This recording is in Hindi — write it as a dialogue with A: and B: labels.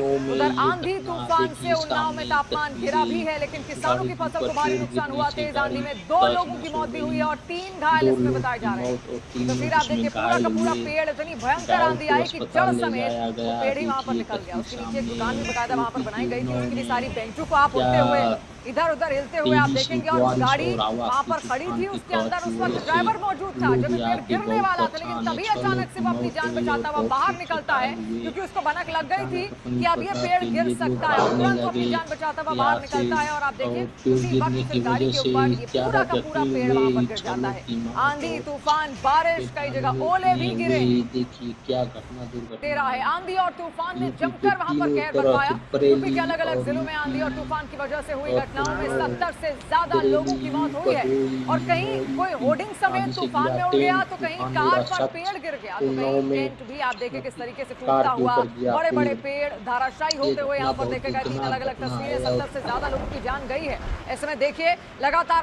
A: दिनों में
B: उधर
A: ये
B: आंधी
A: घटना
B: तूफान से
A: देखिए
B: उन्नाव में
A: सामने
B: तापमान गिरा भी है, लेकिन किसानों की फसल को भारी नुकसान हुआ। तेज आंधी में 2 लोगों की मौत भी हुई है और 3 घायल
A: दो
B: इसमें
A: लोग
B: बताए
A: की
B: जा रहे हैं।
A: मौत और
B: तो
A: 3
B: तस्वीर
A: लोग
B: आप
A: इसमें
B: देखिए, पूरा
A: घायल
B: का पूरा
A: हुए।
B: पेड़ इतनी भयंकर
A: घायल
B: आंधी
A: को
B: आई कि जड़
A: अस्पताल ले
B: समेत
A: जाया
B: वो
A: गया।
B: पेड़ ही वहां पर
A: देखिए
B: निकल गया।
A: तस्वीर
B: उसके नीचे एक दुकान भी
A: सामने
B: बकायदा वहां पर
A: ओपी
B: बनाई
A: की
B: गई थी,
A: उन्नाव
B: उसकी
A: में
B: सारी बेंचों को आप
A: क्या
B: उड़ते हुए इधर उधर हिलते हुए आप
A: तेजी से
B: देखेंगे। और
A: बारिश
B: गाड़ी
A: और आवाज
B: वहां
A: की
B: पर खड़ी
A: तूफान
B: थी,
A: की
B: उसके
A: तौर
B: अंदर
A: की
B: उस वक्त
A: वजह से
B: ड्राइवर मौजूद था जब
A: लोग
B: ये पेड़
A: यहाँ के
B: गिरने
A: बहुत
B: वाला था, लेकिन
A: परेशान है।
B: तभी
A: 6 लोग
B: अचानक से
A: की
B: वो अपनी
A: मौत
B: जान
A: हुई और
B: बचाता हुआ
A: बहुत
B: बाहर
A: लोग
B: निकलता है,
A: घायल हुए।
B: क्योंकि उसको भनक लग गई थी
A: अचानक अपनी
B: कि अब ये
A: पता
B: पेड़
A: के
B: गिर
A: लिए लोग
B: सकता है और
A: भागने
B: तुरंत वो अपनी
A: लगे
B: जान बचाता हुआ
A: यहाँ
B: बाहर
A: से
B: निकलता है। और आप देखिए
A: और पेड़
B: उसी
A: गिरने
B: वक्त
A: की
B: फिर गाड़ी
A: वजह
B: के
A: से
B: ऊपर ये
A: ज्यादा
B: पूरा का पूरा
A: जख्मी
B: पेड़ वहां पर
A: हुए।
B: गिर
A: 6
B: जाता
A: लोग
B: है।
A: की मौत
B: आंधी
A: और
B: तूफान बारिश कई
A: 93
B: जगह
A: लोग
B: ओले भी
A: घायल
B: गिरे।
A: हुए। देखिए क्या घटना
B: दे
A: दुर्घटना
B: रहा है,
A: है।
B: आंधी और तूफान ने
A: यूपी के
B: जमकर वहां पर
A: तीनों
B: कहर
A: तरफ
B: बरपाया। यूपी
A: बरेली
B: के अलग अलग
A: और
B: जिलों में आंधी और
A: यूपी
B: तूफान की वजह से हुई
A: और
B: घटनाओं में 70 से ज्यादा लोगों की मौत हुई है और कहीं कोई होर्डिंग समेत तूफान में उड़ गया तो कहीं कार पर पेड़ गिर गया तो कहीं टेंट भी आप देखें किस तरीके से टूटता हुआ, बड़े बड़े पेड़ धराशायी होते हुए यहाँ पर देखे गए। 3 अलग अलग तस्वीरें, 70 से ज्यादा लोगों की जान गई है। ऐसे में देखिए लगातार